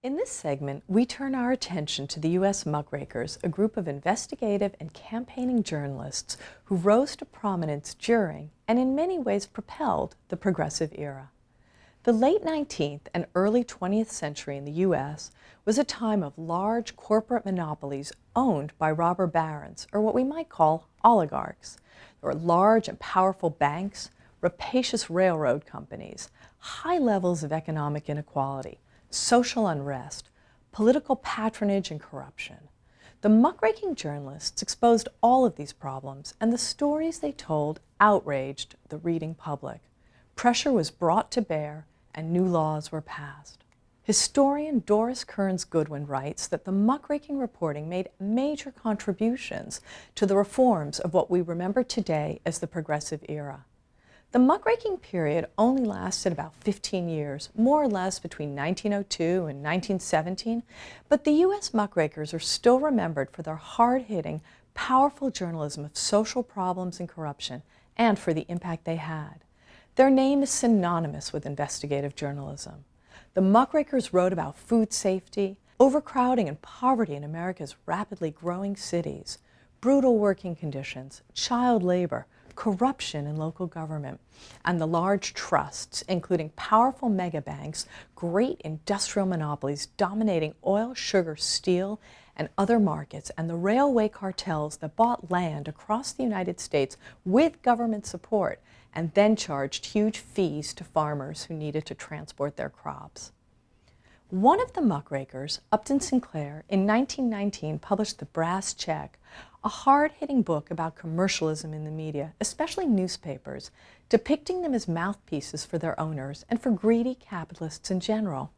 In this segment, we turn our attention to the U.S. Muckrakers, a group of investigative and campaigning journalists who rose to prominence during, and in many ways propelled, the Progressive era. The late 19th and early 20th century in the U.S. was a time of large corporate monopolies owned by robber barons, or what we might call oligarchs. There were large and powerful banks, rapacious railroad companies, high levels of economic inequality, social unrest, political patronage, and corruption. The muckraking journalists exposed all of these problems, and the stories they told outraged the reading public. Pressure was brought to bear, and new laws were passed. Historian Doris Kearns Goodwin writes that the muckraking reporting made major contributions to the reforms of what we remember today as the Progressive era. The muckraking period only lasted about 15 years, more or less between 1902 and 1917, but the U.S. muckrakers are still remembered for their hard-hitting, powerful journalism of social problems and corruption, and for the impact they had. Their name is synonymous with investigative journalism. The muckrakers wrote about food safety, overcrowding and poverty in America's rapidly growing cities, brutal working conditions, child labor, corruption in local government, and the large trusts, including powerful megabanks, great industrial monopolies dominating oil, sugar, steel, and other markets, and the railway cartels that bought land across the United States with government support and then charged huge fees to farmers who needed to transport their crops. One of the muckrakers, Upton Sinclair, in 1919 published The Brass Check, a hard-hitting book about commercialism in the media, especially newspapers, depicting them as mouthpieces for their owners and for greedy capitalists in general.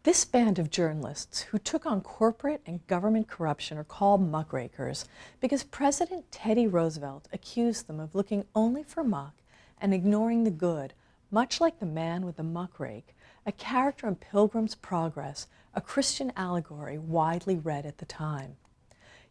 This band of journalists who took on corporate and government corruption are called muckrakers because President Teddy Roosevelt accused them of looking only for muck and ignoring the good, much like the man with the muckrake, a character in Pilgrim's Progress, a Christian allegory widely read at the time.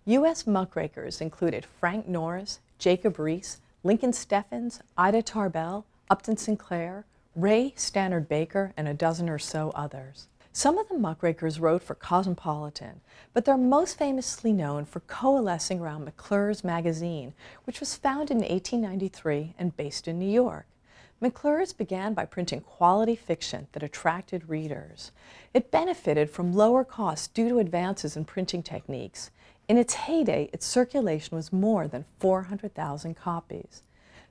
U.S. muckrakers included Frank Norris, Jacob Riis, Lincoln Steffens, Ida Tarbell, Upton Sinclair, Ray Stannard Baker, and a dozen or so others. Some of the muckrakers wrote for Cosmopolitan, but they're most famously known for coalescing around McClure's magazine, which was founded in 1893 and based in New York. McClure's began by printing quality fiction that attracted readers. It benefited from lower costs due to advances in printing techniques. In its heyday, its circulation was more than 400,000 copies.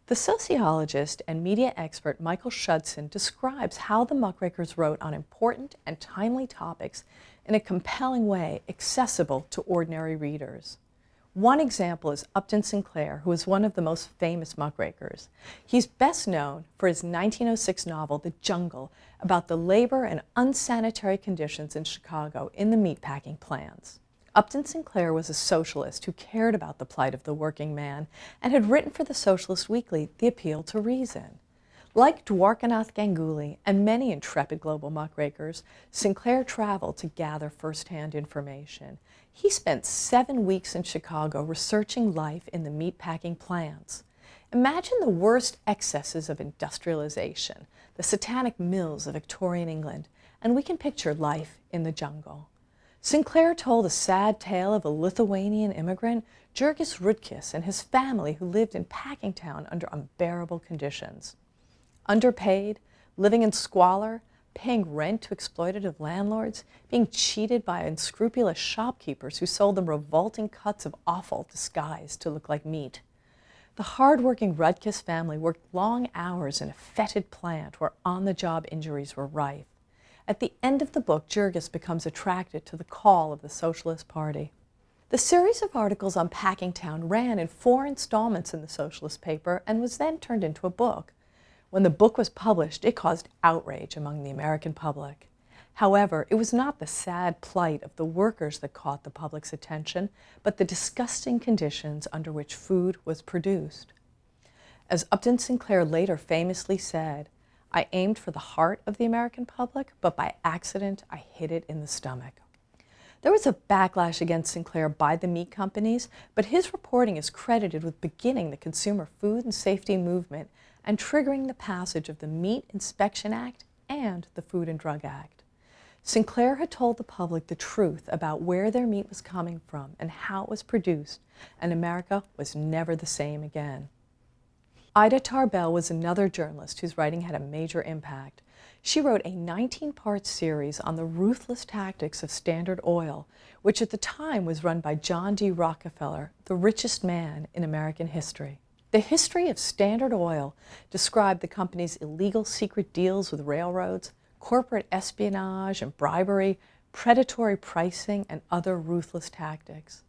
The sociologist and media expert Michael Schudson describes how the muckrakers wrote on important and timely topics in a compelling way accessible to ordinary readers. One example is Upton Sinclair, who is one of the most famous muckrakers. He's best known for his 1906 novel, The Jungle, about the labor and unsanitary conditions in Chicago in the meatpacking plants. Upton Sinclair was a socialist who cared about the plight of the working man and had written for the socialist weekly, The Appeal to Reason. Like Dwarkanath Ganguly and many intrepid global muckrakers, Sinclair traveled to gather first-hand information. He spent 7 weeks in Chicago researching life in the meatpacking plants. Imagine the worst excesses of industrialization, the satanic mills of Victorian England, and we can picture life in the jungle. Sinclair told a sad tale of a Lithuanian immigrant, Jurgis Rudkis, and his family who lived in Packingtown under unbearable conditions. Underpaid, living in squalor, paying rent to exploitative landlords, being cheated by unscrupulous shopkeepers who sold them revolting cuts of offal disguised to look like meat. The hard-working Rudkis family worked long hours in a fetid plant where on-the-job injuries were rife. At the end of the book, Jurgis becomes attracted to the call of the Socialist Party. The series of articles on Packingtown ran in 4 installments in the socialist paper and was then turned into a book. When the book was published, it caused outrage among the American public. However, it was not the sad plight of the workers that caught the public's attention, but the disgusting conditions under which food was produced. As Upton Sinclair later famously said, "I aimed for the heart of the American public, but by accident I hit it in the stomach." There was a backlash against Sinclair by the meat companies, but his reporting is credited with beginning the consumer food and safety movement and triggering the passage of the Meat Inspection Act and the Food and Drug Act. Sinclair had told the public the truth about where their meat was coming from and how it was produced, and America was never the same again. Ida Tarbell was another journalist whose writing had a major impact. She wrote a 19-part series on the ruthless tactics of Standard Oil, which at the time was run by John D. Rockefeller, the richest man in American history. The history of Standard Oil described the company's illegal secret deals with railroads, corporate espionage and bribery, predatory pricing, and other ruthless tactics.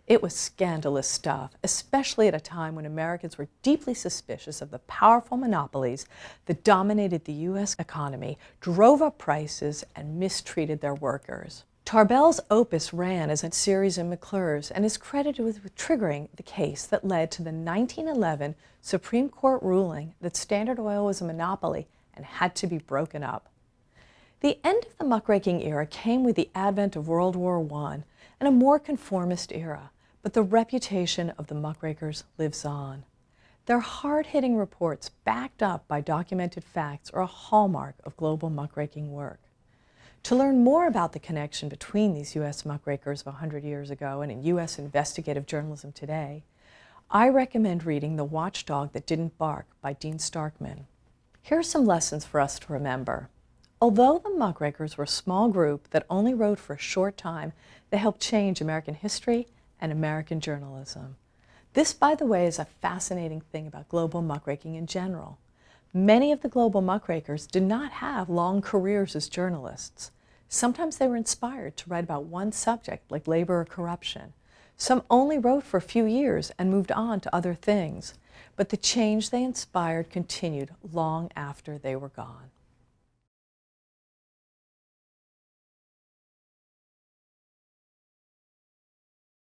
It was scandalous stuff, especially at a time when Americans were deeply suspicious of the powerful monopolies that dominated the U.S. economy, drove up prices, and mistreated their workers. Tarbell's opus ran as a series in McClure's and is credited with triggering the case that led to the 1911 Supreme Court ruling that Standard Oil was a monopoly and had to be broken up. The end of the muckraking era came with the advent of World War I and a more conformist era, but the reputation of the muckrakers lives on. Their hard-hitting reports, backed up by documented facts, are a hallmark of global muckraking work. To learn more about the connection between these U.S. muckrakers of 100 years ago and in U.S. investigative journalism today, I recommend reading The Watchdog That Didn't Bark by Dean Starkman. Here are some lessons for us to remember. Although the muckrakers were a small group that only wrote for a short time, they helped change American history and American journalism. This, by the way, is a fascinating thing about global muckraking in general. Many of the global muckrakers did not have long careers as journalists. Sometimes they were inspired to write about one subject, like labor or corruption. Some only wrote for a few years and moved on to other things. But the change they inspired continued long after they were gone.